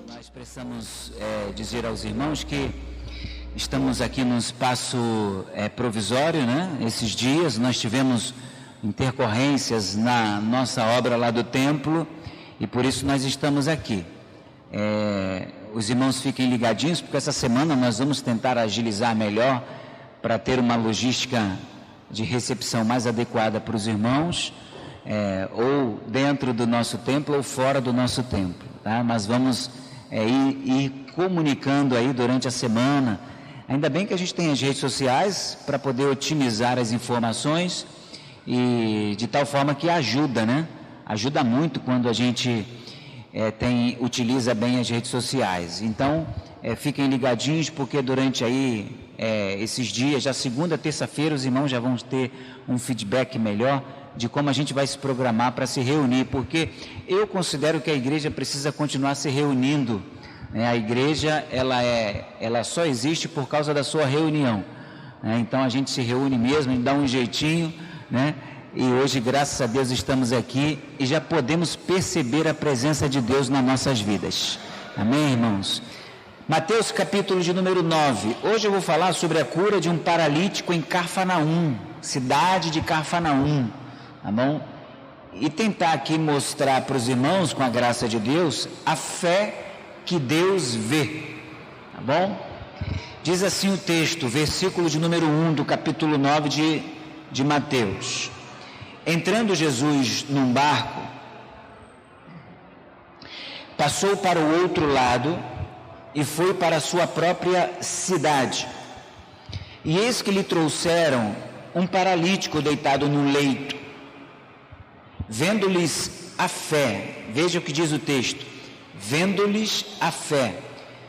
Nós precisamos dizer aos irmãos que estamos aqui num espaço provisório, né? Esses dias nós tivemos intercorrências na nossa obra lá do templo e por isso nós estamos aqui. Os irmãos fiquem ligadinhos, porque essa semana nós vamos tentar agilizar melhor para ter uma logística de recepção mais adequada para os irmãos, ou dentro do nosso templo ou fora do nosso templo, tá? Mas vamos ir comunicando aí durante a semana. Ainda bem que a gente tem as redes sociais para poder otimizar as informações e de tal forma que ajuda, né? Ajuda muito quando a gente utiliza bem as redes sociais. Então, fiquem ligadinhos, porque durante aí esses dias, já segunda, terça-feira, os irmãos já vão ter um feedback melhor de como a gente vai se programar para se reunir, porque eu considero que a igreja precisa continuar se reunindo. A igreja, ela só existe por causa da sua reunião, né? Então a gente se reúne mesmo, a gente dá um jeitinho, né? E hoje, graças a Deus, estamos aqui e já podemos perceber a presença de Deus nas nossas vidas. Amém, irmãos? Mateus capítulo de número 9. Hoje eu vou falar sobre a cura de um paralítico em Cafarnaum, cidade de Cafarnaum, tá bom? E tentar aqui mostrar para os irmãos, com a graça de Deus, a fé que Deus vê, tá bom? Diz assim o texto, versículo de número 1 do capítulo 9 de Mateus. Entrando Jesus num barco, passou para o outro lado e foi para a sua própria cidade. E eis que lhe trouxeram um paralítico deitado num leito. Vendo-lhes a fé, veja o que diz o texto, vendo-lhes a fé,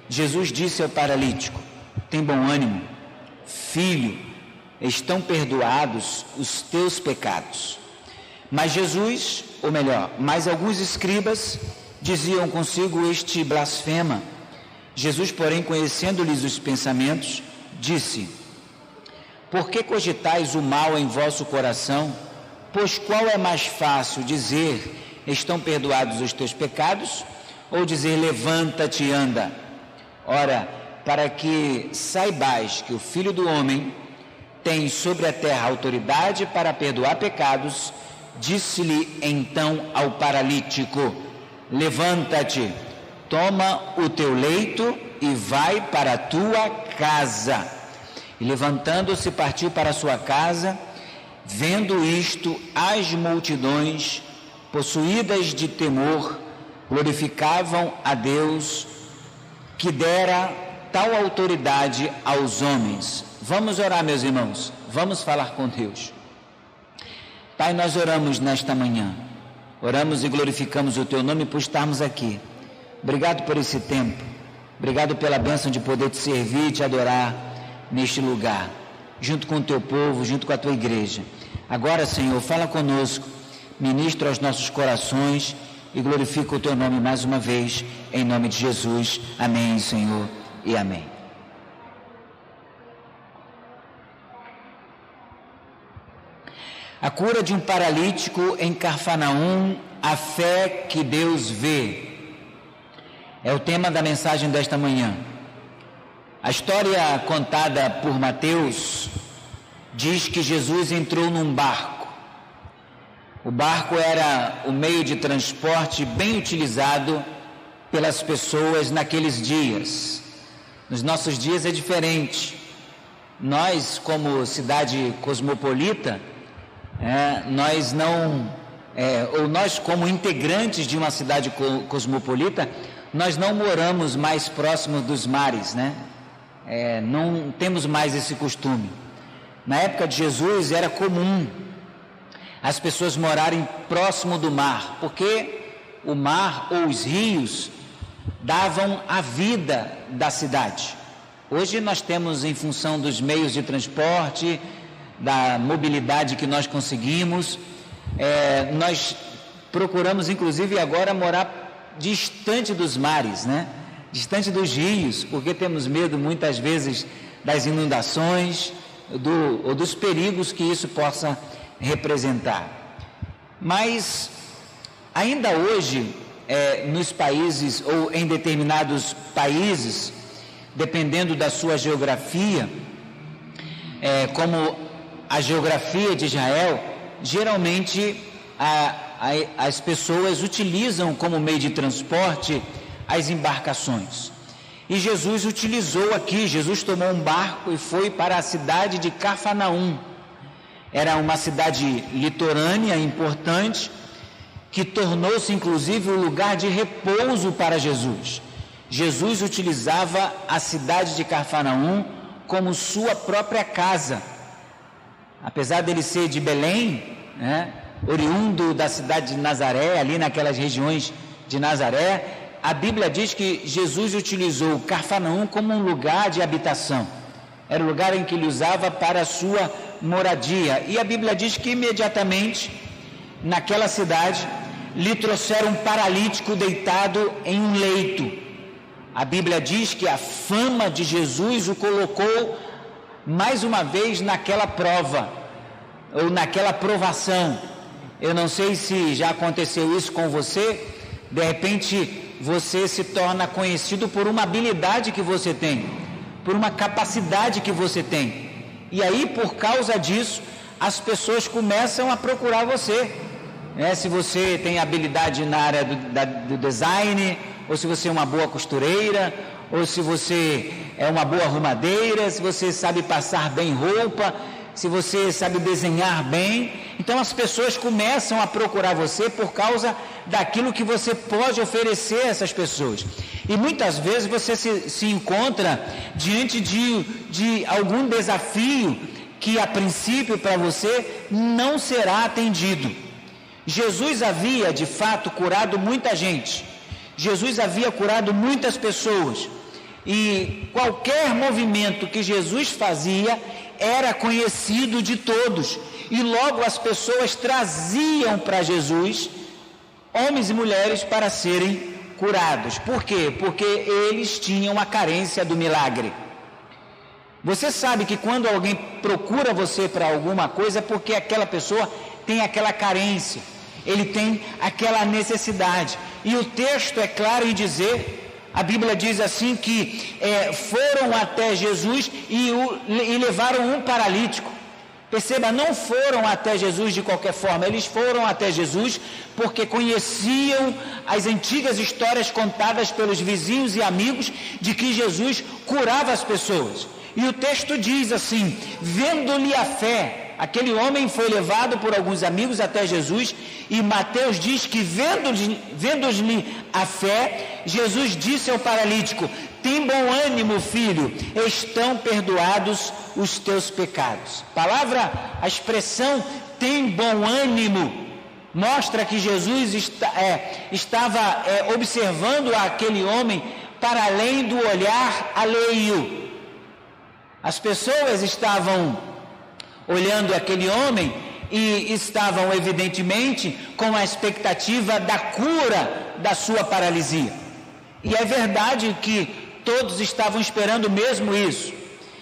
Jesus disse ao paralítico: tem bom ânimo, filho, estão perdoados os teus pecados. Mas alguns escribas diziam consigo: este blasfema. Jesus, porém, conhecendo-lhes os pensamentos, disse: por que cogitais o mal em vosso coração? Pois qual é mais fácil, dizer: estão perdoados os teus pecados, ou dizer: levanta-te e anda? Ora, para que saibais que o Filho do Homem tem sobre a terra autoridade para perdoar pecados, disse-lhe então ao paralítico: levanta-te, toma o teu leito e vai para a tua casa. E levantando-se, partiu para a sua casa. Vendo isto, as multidões, possuídas de temor, glorificavam a Deus, que dera tal autoridade aos homens. Vamos orar, meus irmãos, vamos falar com Deus. Pai, nós oramos nesta manhã, oramos e glorificamos o Teu nome por estarmos aqui. Obrigado por esse tempo, obrigado pela bênção de poder Te servir e Te adorar neste lugar, junto com o Teu povo, junto com a Tua igreja. Agora, Senhor, fala conosco, ministra aos nossos corações e glorifica o Teu nome mais uma vez, em nome de Jesus. Amém, Senhor, e amém. A cura de um paralítico em Cafarnaum, a fé que Deus vê, é o tema da mensagem desta manhã. A história contada por Mateus diz que Jesus entrou num barco. O barco era o meio de transporte bem utilizado pelas pessoas naqueles dias. Nos nossos dias é diferente. Nós, como cidade cosmopolita, nós como integrantes de uma cidade cosmopolita, nós não moramos mais próximos dos mares, né? Não temos mais esse costume. Na época de Jesus era comum as pessoas morarem próximo do mar, porque o mar ou os rios davam a vida da cidade. Hoje nós temos, em função dos meios de transporte, da mobilidade que nós conseguimos, nós procuramos inclusive agora morar distante dos mares, né? Distante dos rios, porque temos medo muitas vezes das inundações, ou dos perigos que isso possa representar. Mas Ainda hoje, nos países ou em determinados países, dependendo da sua geografia, como a geografia de Israel, geralmente as pessoas utilizam como meio de transporte as embarcações. E Jesus utilizou aqui, Jesus tomou um barco e foi para a cidade de Cafarnaum. Era uma cidade litorânea importante, que tornou-se inclusive um lugar de repouso para Jesus. Jesus utilizava a cidade de Cafarnaum como sua própria casa. Apesar dele ser de Belém, oriundo da cidade de Nazaré, ali naquelas regiões de Nazaré, a Bíblia diz que Jesus utilizou Cafarnaum como um lugar de habitação. Era o lugar em que ele usava para a sua moradia. E a Bíblia diz que imediatamente, naquela cidade, lhe trouxeram um paralítico deitado em um leito. A Bíblia diz que a fama de Jesus o colocou mais uma vez naquela prova, ou naquela provação. Eu não sei se já aconteceu isso com você. De repente você se torna conhecido por uma habilidade que você tem, por uma capacidade que você tem, e aí por causa disso as pessoas começam a procurar você, se você tem habilidade na área do design, ou se você é uma boa costureira, ou se você é uma boa arrumadeira, se você sabe passar bem roupa, se você sabe desenhar bem. Então as pessoas começam a procurar você por causa daquilo que você pode oferecer a essas pessoas. E muitas vezes você se encontra diante de algum desafio que a princípio para você não será atendido. Jesus havia de fato curado muita gente. Jesus havia curado muitas pessoas. E qualquer movimento que Jesus fazia era conhecido de todos, e logo as pessoas traziam para Jesus homens e mulheres para serem curados. Por quê? Porque eles tinham a carência do milagre. Você sabe que quando alguém procura você para alguma coisa é porque aquela pessoa tem aquela carência, ele tem aquela necessidade. E o texto é claro em dizer, a Bíblia diz assim que foram até Jesus e levaram um paralítico. Perceba, não foram até Jesus de qualquer forma, eles foram até Jesus porque conheciam as antigas histórias contadas pelos vizinhos e amigos de que Jesus curava as pessoas. E o texto diz assim: vendo-lhe a fé, aquele homem foi levado por alguns amigos até Jesus, e Mateus diz que vendo-lhe a fé, Jesus disse ao paralítico: tem bom ânimo, filho, estão perdoados os teus pecados. A expressão tem bom ânimo mostra que Jesus estava observando aquele homem para além do olhar alheio. As pessoas estavam olhando aquele homem e estavam evidentemente com a expectativa da cura da sua paralisia. E é verdade que todos estavam esperando mesmo isso.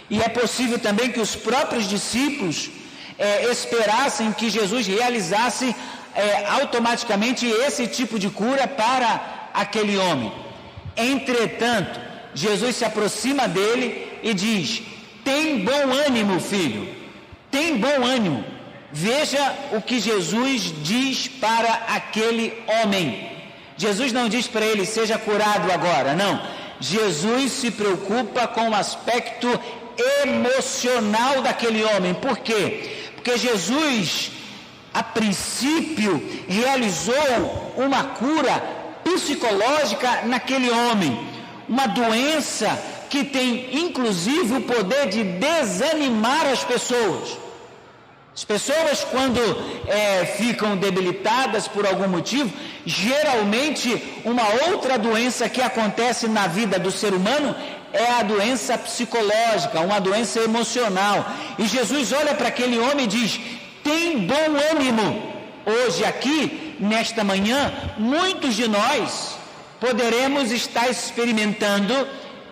E é possível também que os próprios discípulos esperassem que Jesus realizasse automaticamente esse tipo de cura para aquele homem. Entretanto, Jesus se aproxima dele e diz: tem bom ânimo, filho, tem bom ânimo. Veja o que Jesus diz para aquele homem. Jesus não diz para ele: seja curado agora, não. Jesus se preocupa com o aspecto emocional daquele homem. Por quê? Porque Jesus, a princípio, realizou uma cura psicológica naquele homem, uma doença que tem inclusive o poder de desanimar as pessoas. As pessoas, quando ficam debilitadas por algum motivo, geralmente uma outra doença que acontece na vida do ser humano é a doença psicológica, uma doença emocional. E Jesus olha para aquele homem e diz: tem bom ânimo. Hoje aqui, nesta manhã, muitos de nós poderemos estar experimentando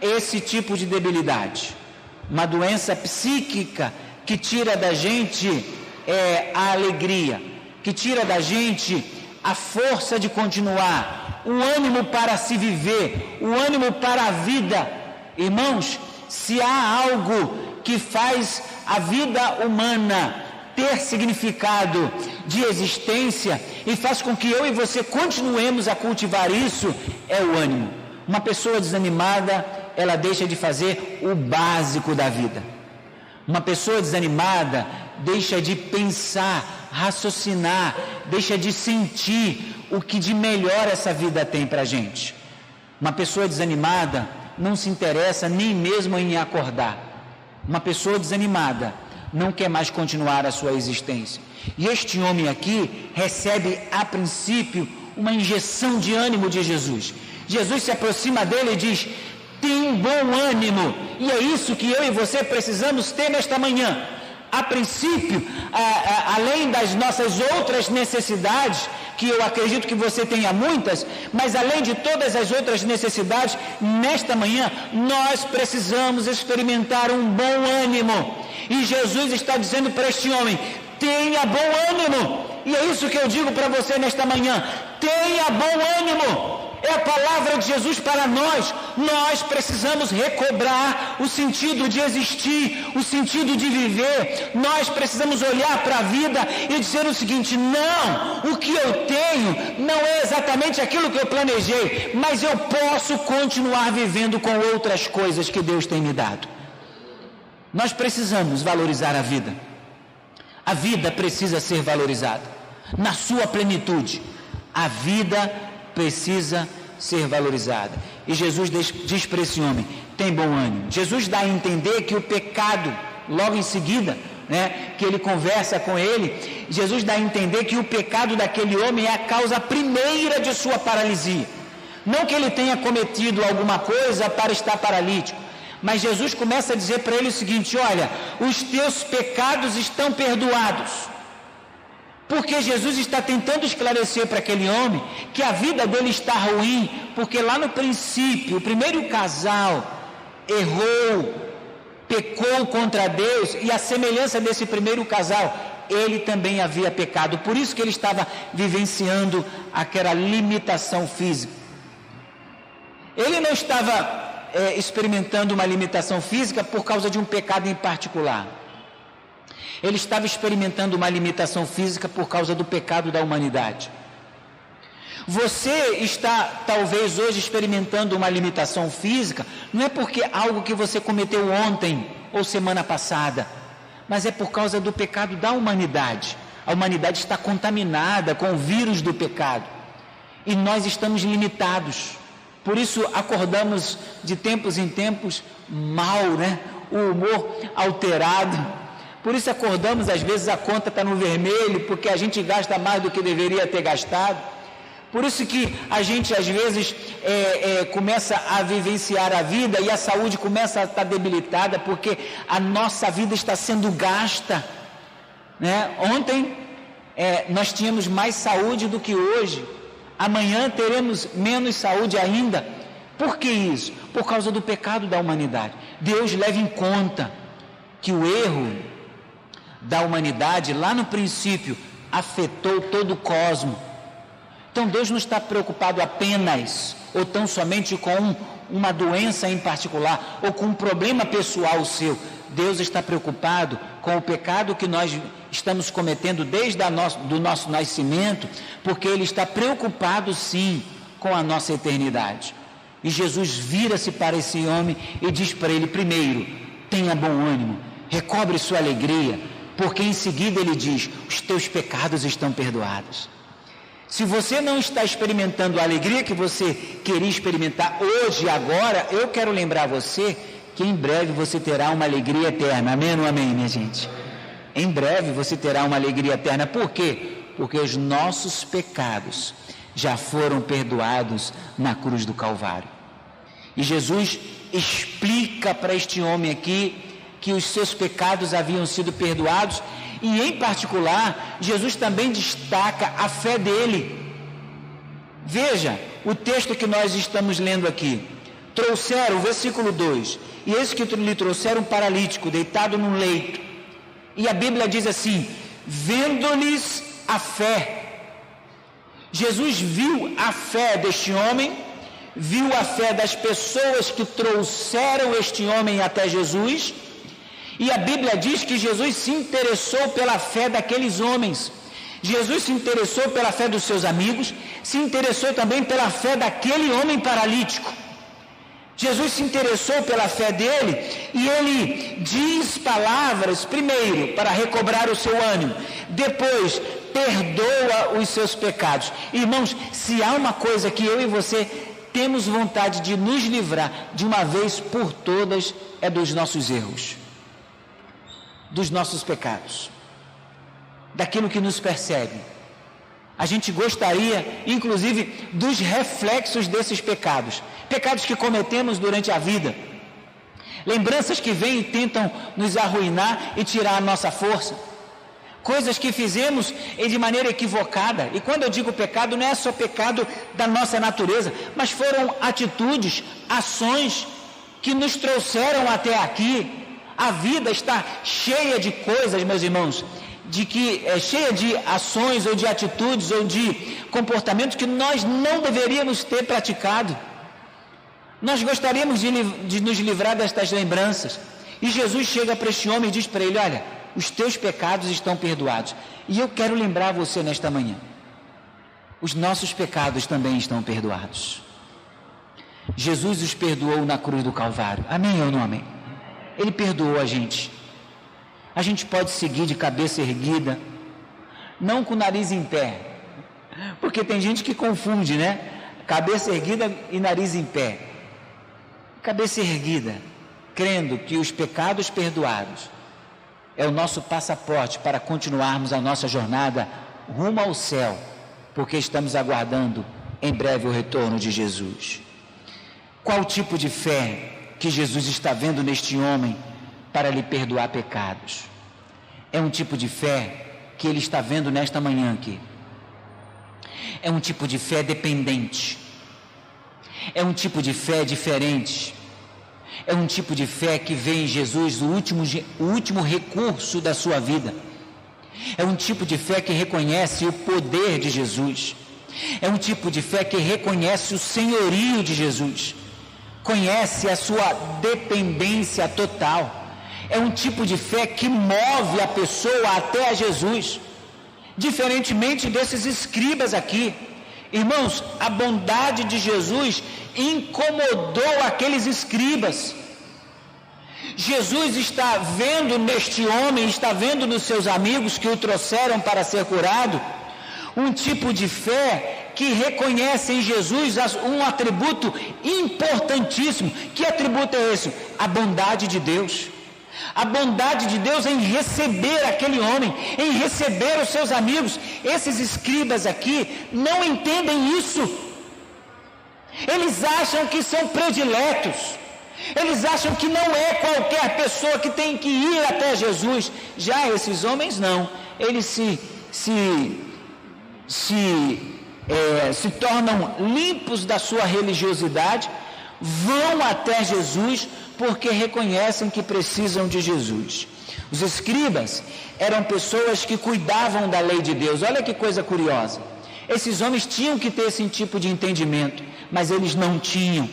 esse tipo de debilidade, uma doença psíquica que tira da gente a alegria, que tira da gente a força de continuar, o ânimo para se viver, o ânimo para a vida. Irmãos, se há algo que faz a vida humana ter significado de existência e faz com que eu e você continuemos a cultivar isso, é o ânimo. Uma pessoa desanimada, ela deixa de fazer o básico da vida. Uma pessoa desanimada deixa de pensar, raciocinar, deixa de sentir o que de melhor essa vida tem para a gente. Uma pessoa desanimada não se interessa nem mesmo em acordar. Uma pessoa desanimada não quer mais continuar a sua existência. E este homem aqui recebe, a princípio, uma injeção de ânimo de Jesus. Jesus se aproxima dele e diz: tem bom ânimo. E é isso que eu e você precisamos ter nesta manhã. A princípio, além das nossas outras necessidades, que eu acredito que você tenha muitas, mas além de todas as outras necessidades, nesta manhã, nós precisamos experimentar um bom ânimo. E Jesus está dizendo para este homem: tenha bom ânimo. E é isso que eu digo para você nesta manhã: tenha bom ânimo. É a palavra de Jesus para nós. Nós precisamos recobrar o sentido de existir, o sentido de viver. Nós precisamos olhar para a vida e dizer o seguinte: não, o que eu tenho não é exatamente aquilo que eu planejei, mas eu posso continuar vivendo com outras coisas que Deus tem me dado. Nós precisamos valorizar a vida. A vida precisa ser valorizada na sua plenitude. A vida precisa ser valorizada. E Jesus diz para esse homem: tem bom ânimo. Jesus dá a entender que o pecado, logo em seguida, que ele conversa com ele, Jesus dá a entender que o pecado daquele homem é a causa primeira de sua paralisia. Não que ele tenha cometido alguma coisa para estar paralítico, mas Jesus começa a dizer para ele o seguinte: olha, os teus pecados estão perdoados. Porque Jesus está tentando esclarecer para aquele homem que a vida dele está ruim, porque lá no princípio, o primeiro casal errou, pecou contra Deus, e a semelhança desse primeiro casal, ele também havia pecado. Por isso que ele estava vivenciando aquela limitação física. Ele não estava experimentando uma limitação física por causa de um pecado em particular. Ele estava experimentando uma limitação física por causa do pecado da humanidade. Você está, talvez, hoje experimentando uma limitação física, não é porque algo que você cometeu ontem ou semana passada, mas é por causa do pecado da humanidade. A humanidade está contaminada com o vírus do pecado. E nós estamos limitados. Por isso, acordamos de tempos em tempos mal, O humor alterado. Por isso acordamos, às vezes a conta está no vermelho, porque a gente gasta mais do que deveria ter gastado. Por isso que a gente, às vezes, começa a vivenciar a vida e a saúde começa a estar debilitada, porque a nossa vida está sendo gasta. Ontem, nós tínhamos mais saúde do que hoje. Amanhã teremos menos saúde ainda. Por que isso? Por causa do pecado da humanidade. Deus leva em conta que o erro da humanidade, lá no princípio, afetou todo o cosmos. Então Deus não está preocupado apenas, ou tão somente com uma doença em particular, ou com um problema pessoal seu. Deus está preocupado com o pecado que nós estamos cometendo desde do nosso nascimento, porque Ele está preocupado sim com a nossa eternidade. E Jesus vira-se para esse homem e diz para ele: primeiro, tenha bom ânimo, recobre sua alegria, porque em seguida ele diz: os teus pecados estão perdoados. Se você não está experimentando a alegria que você queria experimentar hoje e agora, eu quero lembrar você que em breve você terá uma alegria eterna. Amém ou não amém, minha gente? Em breve você terá uma alegria eterna. Por quê? Porque os nossos pecados já foram perdoados na cruz do Calvário. E Jesus explica para este homem aqui que os seus pecados haviam sido perdoados, e em particular, Jesus também destaca a fé dele. Veja o texto que nós estamos lendo aqui. Trouxeram, versículo 2, e eis que lhe trouxeram um paralítico, deitado num leito. E a Bíblia diz assim: vendo-lhes a fé, Jesus viu a fé deste homem, viu a fé das pessoas que trouxeram este homem até Jesus, e a Bíblia diz que Jesus se interessou pela fé daqueles homens. Jesus se interessou pela fé dos seus amigos, se interessou também pela fé daquele homem paralítico. Jesus se interessou pela fé dele e ele diz palavras, primeiro, para recobrar o seu ânimo, depois, perdoa os seus pecados. Irmãos, se há uma coisa que eu e você temos vontade de nos livrar de uma vez por todas, é dos nossos erros, dos nossos pecados, daquilo que nos persegue. A gente gostaria, inclusive, dos reflexos desses pecados que cometemos durante a vida, lembranças que vêm e tentam nos arruinar e tirar a nossa força, coisas que fizemos de maneira equivocada. E quando eu digo pecado, não é só pecado da nossa natureza, mas foram atitudes, ações que nos trouxeram até aqui. A vida está cheia de coisas, meus irmãos, cheia de ações ou de atitudes ou de comportamentos que nós não deveríamos ter praticado. Nós gostaríamos de nos livrar destas lembranças. E Jesus chega para este homem e diz para ele: olha, os teus pecados estão perdoados. E eu quero lembrar você nesta manhã, os nossos pecados também estão perdoados. Jesus os perdoou na cruz do Calvário. Amém ou não amém? Ele perdoou a gente. A gente pode seguir de cabeça erguida, não com o nariz em pé, porque tem gente que confunde, né? Cabeça erguida e nariz em pé. Cabeça erguida, crendo que os pecados perdoados é o nosso passaporte para continuarmos a nossa jornada rumo ao céu, porque estamos aguardando em breve o retorno de Jesus. Qual tipo de fé que Jesus está vendo neste homem para lhe perdoar pecados? É um tipo de fé que ele está vendo nesta manhã aqui. É um tipo de fé dependente. É um tipo de fé diferente. É um tipo de fé que vê em Jesus o último recurso da sua vida. É um tipo de fé que reconhece o poder de Jesus. É um tipo de fé que reconhece o senhorio de Jesus. Conhece a sua dependência total. É um tipo de fé que move a pessoa até a Jesus, diferentemente desses escribas aqui. Irmãos, a bondade de Jesus incomodou aqueles escribas. Jesus está vendo neste homem, está vendo nos seus amigos que o trouxeram para ser curado, um tipo de fé que reconhece em Jesus um atributo importantíssimo. Que atributo é esse? A bondade de Deus. A bondade de Deus em receber aquele homem, em receber os seus amigos. Esses escribas aqui não entendem isso. Eles acham que são prediletos. Eles acham que não é qualquer pessoa que tem que ir até Jesus. Já esses homens não. Eles se tornam limpos da sua religiosidade, vão até Jesus porque reconhecem que precisam de Jesus. Os escribas eram pessoas que cuidavam da lei de Deus. Olha que coisa curiosa. Esses homens tinham que ter esse tipo de entendimento, mas eles não tinham.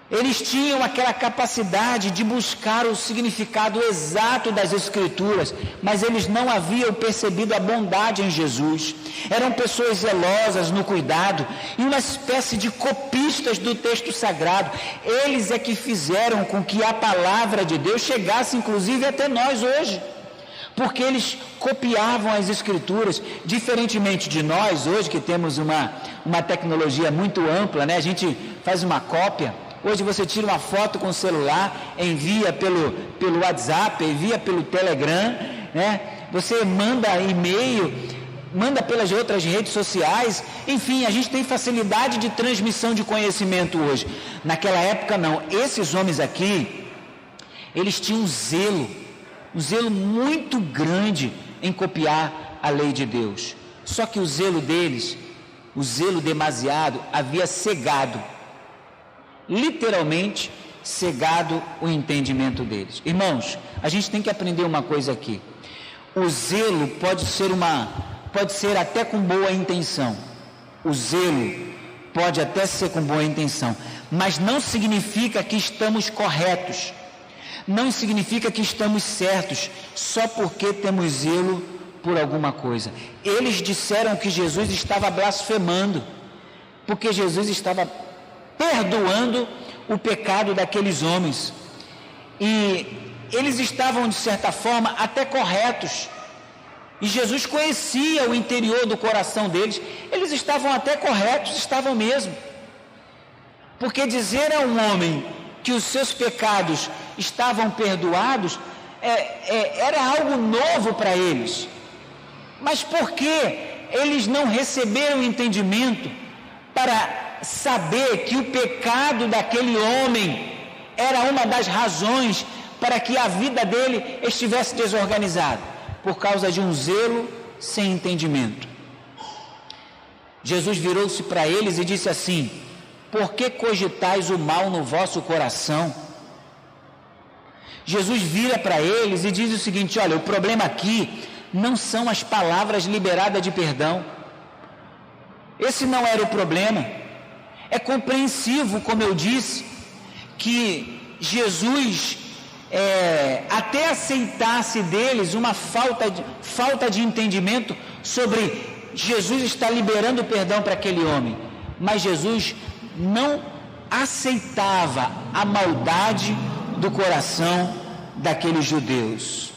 Eles tinham aquela capacidade de buscar o significado exato das Escrituras, mas eles não haviam percebido a bondade em Jesus. Eram pessoas zelosas no cuidado e uma espécie de copistas do texto sagrado. Eles é que fizeram com que a palavra de Deus chegasse inclusive até nós hoje, porque eles copiavam as Escrituras, diferentemente de nós hoje, que temos uma tecnologia muito ampla, né? A gente faz uma cópia. Hoje você tira uma foto com o celular, envia pelo WhatsApp, envia pelo Telegram, né? Você manda e-mail, manda pelas outras redes sociais. Enfim, a gente tem facilidade de transmissão de conhecimento hoje. Naquela época não. Esses homens aqui, eles tinham um zelo muito grande em copiar a lei de Deus. Só que o zelo deles, o zelo demasiado, havia cegado, literalmente cegado o entendimento deles. Irmãos, a gente tem que aprender uma coisa aqui. O zelo pode ser até com boa intenção, O zelo pode até ser com boa intenção, mas não significa que estamos corretos, não significa que estamos certos, só porque temos zelo por alguma coisa. Eles disseram que Jesus estava blasfemando, porque Jesus estava perdoando o pecado daqueles homens, e eles estavam, de certa forma, até corretos, e Jesus conhecia o interior do coração deles. Eles estavam até corretos, estavam mesmo, porque dizer a um homem que os seus pecados estavam perdoados era algo novo para eles. Mas por que eles não receberam entendimento para saber que o pecado daquele homem era uma das razões para que a vida dele estivesse desorganizada? Por causa de um zelo sem entendimento. Jesus virou-se para eles e disse assim: por que cogitais o mal no vosso coração? Jesus vira para eles e diz o seguinte: olha, o problema aqui não são as palavras liberadas de perdão. Esse não era o problema. É compreensível, como eu disse, que Jesus até aceitasse deles uma falta de entendimento sobre Jesus estar liberando perdão para aquele homem, mas Jesus não aceitava a maldade do coração daqueles judeus.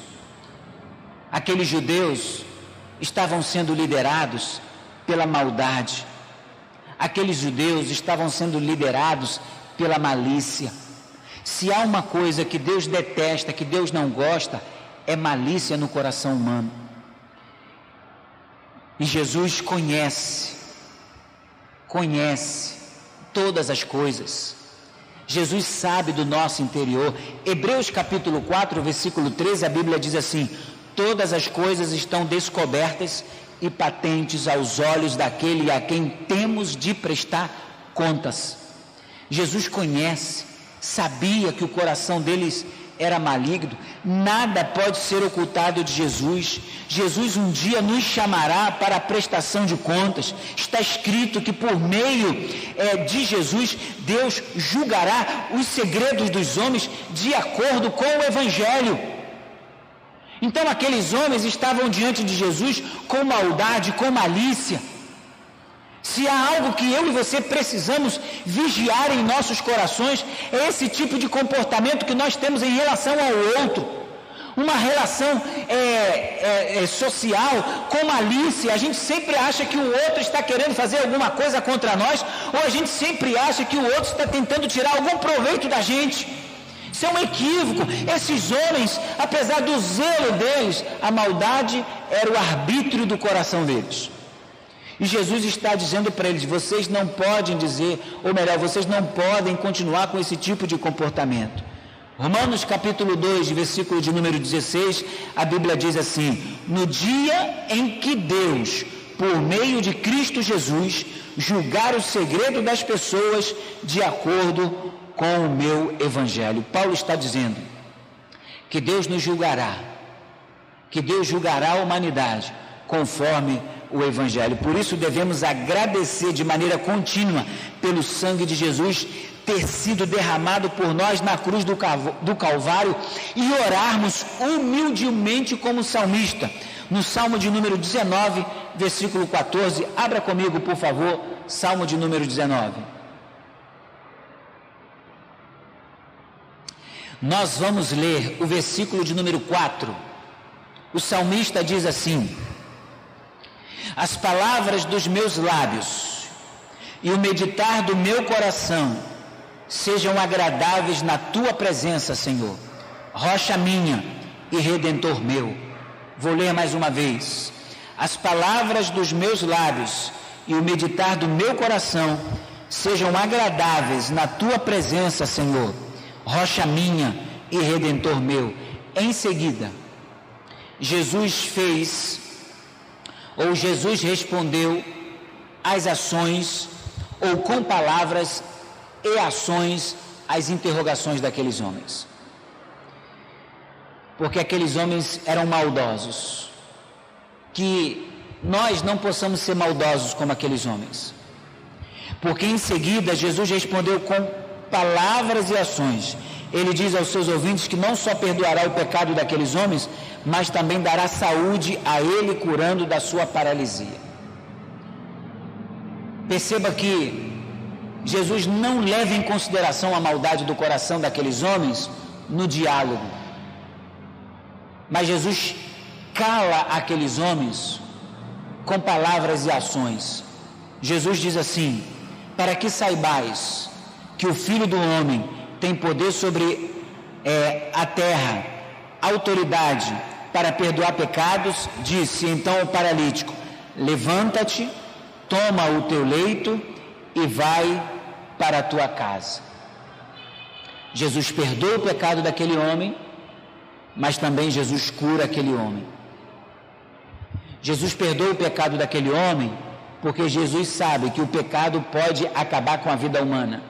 Aqueles judeus estavam sendo liderados pela maldade, aqueles judeus estavam sendo liderados pela malícia. Se há uma coisa que Deus detesta, que Deus não gosta, é malícia no coração humano. E Jesus conhece todas as coisas. Jesus sabe do nosso interior. Hebreus capítulo 4, versículo 13, a Bíblia diz assim: todas as coisas estão descobertas e patentes aos olhos daquele a quem temos de prestar contas. Jesus conhece, sabia que o coração deles era maligno. Nada pode ser ocultado de Jesus. Jesus um dia nos chamará para a prestação de contas. Está escrito que por meio de Jesus, Deus julgará os segredos dos homens de acordo com o Evangelho. Então aqueles homens estavam diante de Jesus com maldade, com malícia. Se há algo que eu e você precisamos vigiar em nossos corações, é esse tipo de comportamento que nós temos em relação ao outro. Uma relação social com malícia. A gente sempre acha que o outro está querendo fazer alguma coisa contra nós, ou a gente sempre acha que o outro está tentando tirar algum proveito da gente. Isso é um equívoco. Esses homens, apesar do zelo deles, a maldade era o arbítrio do coração deles. E Jesus está dizendo para eles: vocês não podem dizer, ou melhor, vocês não podem continuar com esse tipo de comportamento. Romanos capítulo 2, versículo de número 16, a Bíblia diz assim: no dia em que Deus, por meio de Cristo Jesus, julgar o segredo das pessoas de acordo com o meu Evangelho. Paulo está dizendo que Deus nos julgará, que Deus julgará a humanidade conforme o Evangelho. Por isso devemos agradecer de maneira contínua pelo sangue de Jesus ter sido derramado por nós na cruz do Calvário, e orarmos humildemente como salmista. No Salmo de número 19, versículo 14, abra comigo, por favor, Salmo de número 19. Nós vamos ler o versículo de número 4. O salmista diz assim: as palavras dos meus lábios e o meditar do meu coração sejam agradáveis na tua presença, Senhor, rocha minha e redentor meu. Vou ler mais uma vez. As palavras dos meus lábios e o meditar do meu coração sejam agradáveis na tua presença, Senhor, rocha minha e redentor meu. Em seguida, Jesus respondeu às ações, ou com palavras e ações, às interrogações daqueles homens. Porque aqueles homens eram maldosos, que nós não possamos ser maldosos como aqueles homens. Porque em seguida Jesus respondeu com palavras e ações. Ele diz aos seus ouvintes que não só perdoará o pecado daqueles homens, mas também dará saúde a ele, curando da sua paralisia. Perceba que Jesus não leva em consideração a maldade do coração daqueles homens no diálogo, mas Jesus cala aqueles homens com palavras e ações. Jesus diz assim: para que saibais que o Filho do Homem tem poder sobre a terra, autoridade para perdoar pecados, disse então ao paralítico: levanta-te, toma o teu leito e vai para a tua casa. Jesus perdoa o pecado daquele homem, mas também Jesus cura aquele homem. Jesus perdoa o pecado daquele homem porque Jesus sabe que o pecado pode acabar com a vida humana.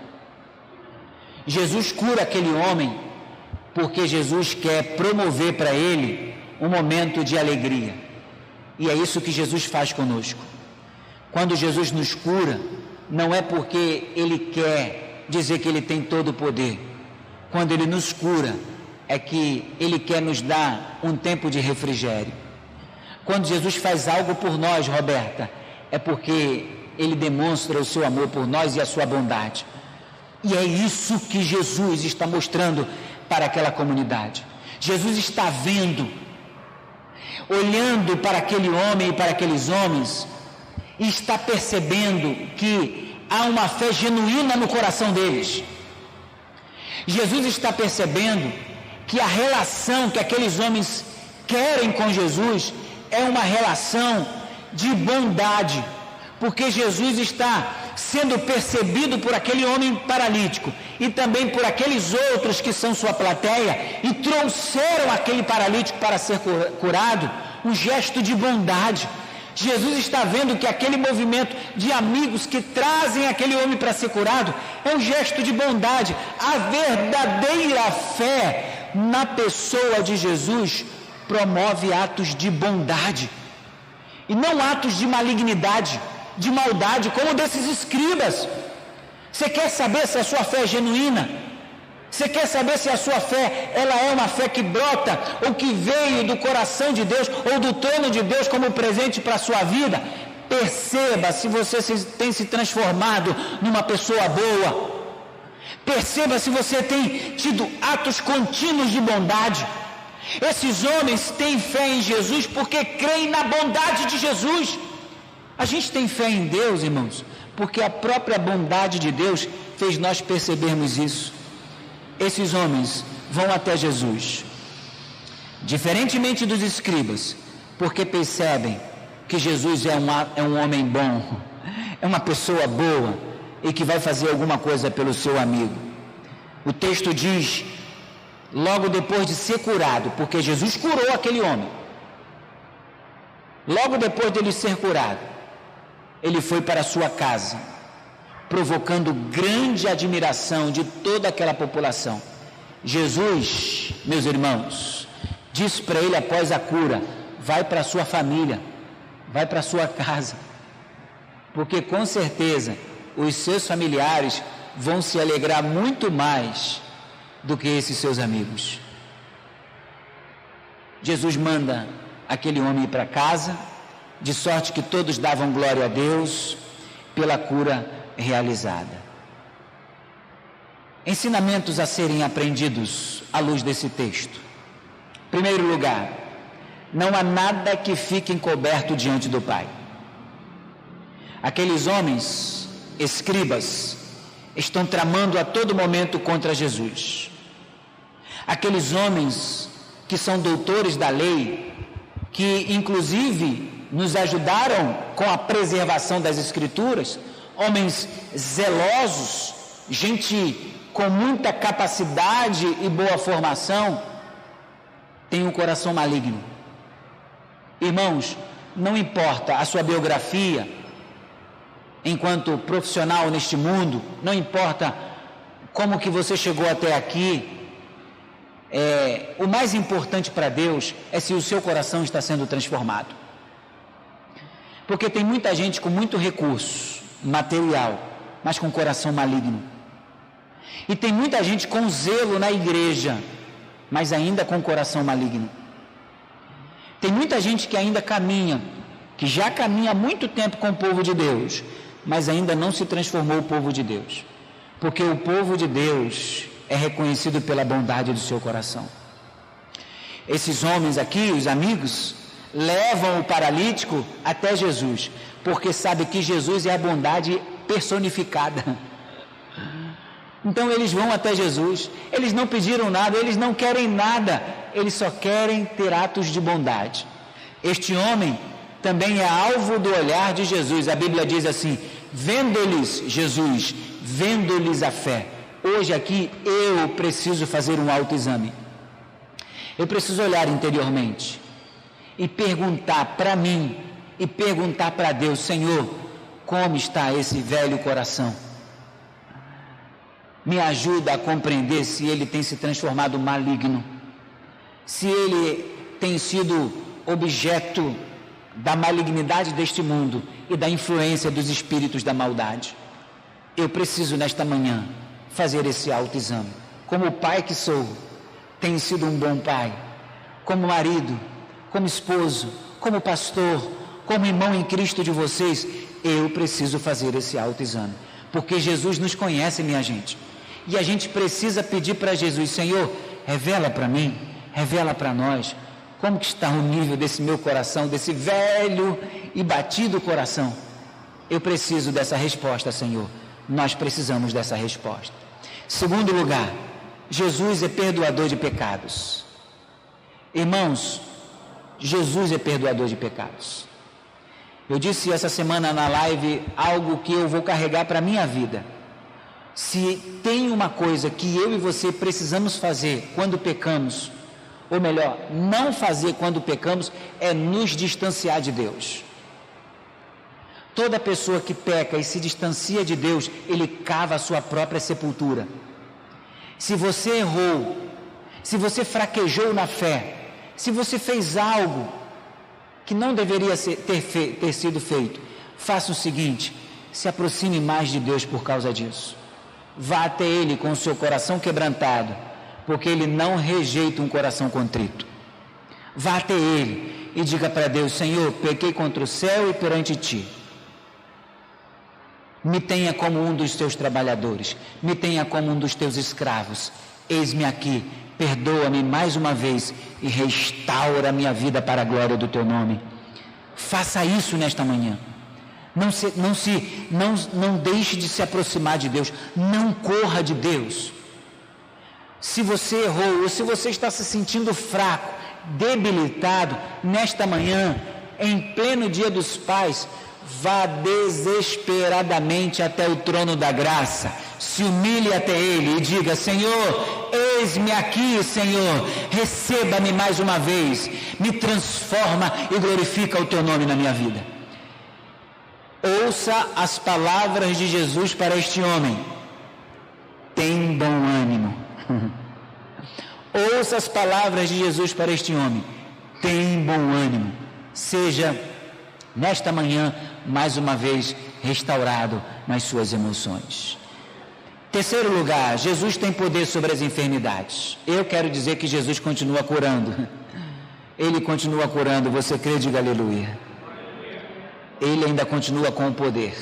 Jesus cura aquele homem porque Jesus quer promover para ele um momento de alegria. E é isso que Jesus faz conosco. Quando Jesus nos cura, não é porque Ele quer dizer que Ele tem todo o poder. Quando Ele nos cura, é que Ele quer nos dar um tempo de refrigério. Quando Jesus faz algo por nós, Roberta, é porque Ele demonstra o seu amor por nós e a sua bondade. E é isso que Jesus está mostrando para aquela comunidade. Jesus está vendo, olhando para aquele homem e para aqueles homens, e está percebendo que há uma fé genuína no coração deles. Jesus está percebendo que a relação que aqueles homens querem com Jesus é uma relação de bondade, porque Jesus está sendo percebido por aquele homem paralítico e também por aqueles outros que são sua plateia e trouxeram aquele paralítico para ser curado, um gesto de bondade. Jesus está vendo que aquele movimento de amigos que trazem aquele homem para ser curado é um gesto de bondade. A verdadeira fé na pessoa de Jesus promove atos de bondade e não atos de malignidade, de maldade, como desses escribas. Você quer saber se a sua fé é genuína? Você quer saber se a sua fé ela é uma fé que brota ou que veio do coração de Deus ou do trono de Deus como presente para a sua vida? Perceba se você tem se transformado numa pessoa boa. Perceba se você tem tido atos contínuos de bondade. Esses homens têm fé em Jesus porque creem na bondade de Jesus. A gente tem fé em Deus, irmãos, porque a própria bondade de Deus fez nós percebermos isso. Esses homens vão até Jesus, diferentemente dos escribas, porque percebem que Jesus é um homem bom, é uma pessoa boa e que vai fazer alguma coisa pelo seu amigo. O texto diz, logo depois de ser curado, porque Jesus curou aquele homem, logo depois dele ser curado, ele foi para a sua casa, provocando grande admiração de toda aquela população. Jesus, meus irmãos, disse para ele após a cura: vai para a sua família, vai para a sua casa, porque com certeza os seus familiares vão se alegrar muito mais do que esses seus amigos. Jesus manda aquele homem ir para casa, de sorte que todos davam glória a Deus pela cura realizada. Ensinamentos a serem aprendidos à luz desse texto. Em primeiro lugar, não há nada que fique encoberto diante do Pai. Aqueles homens, escribas, estão tramando a todo momento contra Jesus. Aqueles homens que são doutores da lei, que inclusive nos ajudaram com a preservação das Escrituras, homens zelosos, gente com muita capacidade e boa formação, tem um coração maligno. Irmãos, não importa a sua biografia enquanto profissional neste mundo, não importa como que você chegou até aqui, o mais importante para Deus é se o seu coração está sendo transformado. Porque tem muita gente com muito recurso material, mas com coração maligno. E tem muita gente com zelo na igreja, mas ainda com coração maligno. Tem muita gente que ainda caminha, que já caminha há muito tempo com o povo de Deus, mas ainda não se transformou o povo de Deus. Porque o povo de Deus é reconhecido pela bondade do seu coração. Esses homens aqui, os amigos, levam o paralítico até Jesus, porque sabe que Jesus é a bondade personificada. Então eles vão até Jesus, eles não pediram nada, eles não querem nada, eles só querem ter atos de bondade. Este homem também é alvo do olhar de Jesus. A Bíblia diz assim: vendo-lhes Jesus, vendo-lhes a fé. Hoje aqui eu preciso fazer um autoexame. Eu preciso olhar interiormente e perguntar para mim e perguntar para Deus: Senhor, como está esse velho coração? Me ajuda a compreender se ele tem se transformado maligno, se ele tem sido objeto da malignidade deste mundo e da influência dos espíritos da maldade. Eu preciso nesta manhã fazer esse autoexame. Como pai que sou, tenho sido um bom pai, como marido, como esposo, como pastor, como irmão em Cristo de vocês. Eu preciso fazer esse autoexame, porque Jesus nos conhece, minha gente, e a gente precisa pedir para Jesus: Senhor, revela para mim, revela para nós, como que está o nível desse meu coração, desse velho e batido coração. Eu preciso dessa resposta, Senhor, nós precisamos dessa resposta. Segundo lugar, Jesus é perdoador de pecados. Irmãos, Jesus é perdoador de pecados. Eu disse essa semana na live algo que eu vou carregar para a minha vida. Se tem uma coisa que eu e você precisamos fazer quando pecamos, ou melhor, não fazer quando pecamos, é nos distanciar de Deus. Toda pessoa que peca e se distancia de Deus, ele cava a sua própria sepultura. Se você errou, se você fraquejou na fé, se você fez algo que não deveria ter sido feito, faça o seguinte: se aproxime mais de Deus por causa disso. Vá até Ele com o seu coração quebrantado, porque Ele não rejeita um coração contrito. Vá até Ele e diga para Deus: Senhor, pequei contra o céu e perante Ti. Me tenha como um dos Teus trabalhadores, me tenha como um dos Teus escravos. Eis-me aqui, perdoa-me mais uma vez e restaura a minha vida para a glória do Teu nome. Faça isso nesta manhã. Não deixe de se aproximar de Deus, não corra de Deus. Se você errou, ou se você está se sentindo fraco, debilitado, nesta manhã, em pleno dia dos pais, vá desesperadamente até o trono da graça, se humilhe até Ele e diga: Senhor, eis-me aqui, Senhor, receba-me mais uma vez, me transforma e glorifica o Teu nome na minha vida. Ouça as palavras de Jesus para este homem: tem bom ânimo. Ouça as palavras de Jesus para este homem: tem bom ânimo. Seja nesta manhã mais uma vez restaurado nas suas emoções. Terceiro lugar, Jesus tem poder sobre as enfermidades. Eu quero dizer que Jesus continua curando. Ele continua curando. Você crê? Diga aleluia. Ele ainda continua com o poder.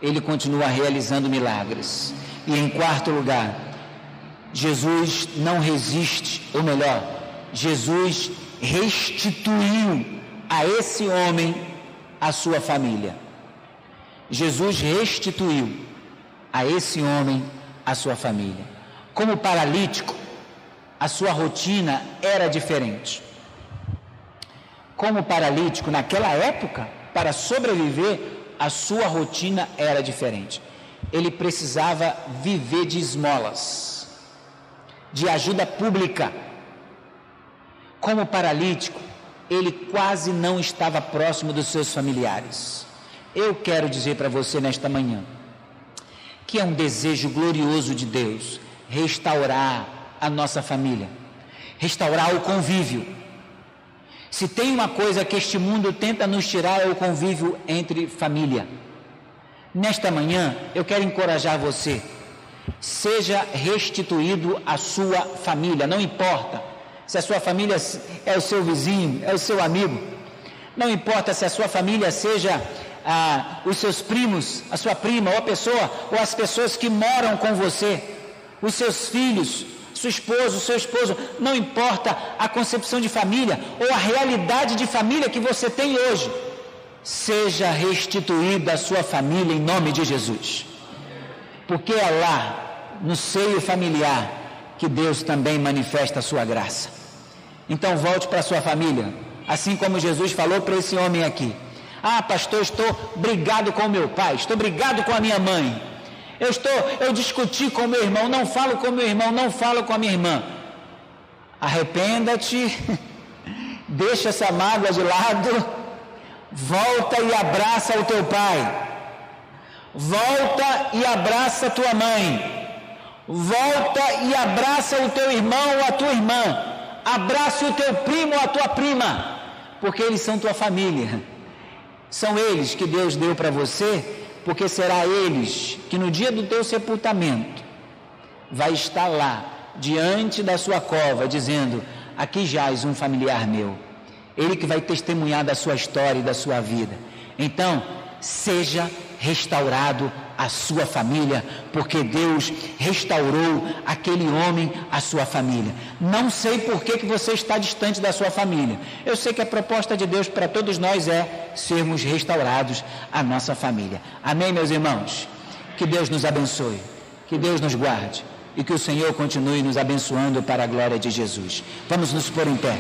Ele continua realizando milagres. E em quarto lugar, Jesus não resiste, ou melhor, Jesus restituiu a esse homem a sua família. Jesus restituiu a esse homem a sua família. Como paralítico, a sua rotina era diferente. Como paralítico, naquela época, para sobreviver, a sua rotina era diferente. Ele precisava viver de esmolas, de ajuda pública. Como paralítico, ele quase não estava próximo dos seus familiares. Eu quero dizer para você nesta manhã que é um desejo glorioso de Deus restaurar a nossa família, restaurar o convívio. Se tem uma coisa que este mundo tenta nos tirar, é o convívio entre família. Nesta manhã, eu quero encorajar você. Seja restituído à sua família, não importa se a sua família é o seu vizinho, é o seu amigo, não importa se a sua família seja os seus primos, a sua prima, ou a pessoa, ou as pessoas que moram com você, os seus filhos, sua esposa, o seu esposo, não importa a concepção de família, ou a realidade de família que você tem hoje, seja restituída à sua família em nome de Jesus, porque é lá, no seio familiar, que Deus também manifesta a sua graça. Então volte para a sua família, assim como Jesus falou para esse homem aqui. Pastor, estou brigado com meu pai, estou brigado com a minha mãe, eu discuti com meu irmão, não falo com meu irmão, não falo com a minha irmã. Arrependa-te, deixa essa mágoa de lado, volta e abraça o teu pai, volta e abraça a tua mãe, volta e abraça o teu irmão ou a tua irmã, abraça o teu primo ou a tua prima, porque eles são tua família. São eles que Deus deu para você, porque será eles que no dia do teu sepultamento vai estar lá, diante da sua cova, dizendo: aqui jaz um familiar meu. Ele que vai testemunhar da sua história e da sua vida. Então, seja restaurado a sua família, porque Deus restaurou aquele homem, a sua família. Não sei por que você está distante da sua família. Eu sei que a proposta de Deus para todos nós é sermos restaurados a nossa família. Amém, meus irmãos? Que Deus nos abençoe, que Deus nos guarde e que o Senhor continue nos abençoando para a glória de Jesus. Vamos nos pôr em pé.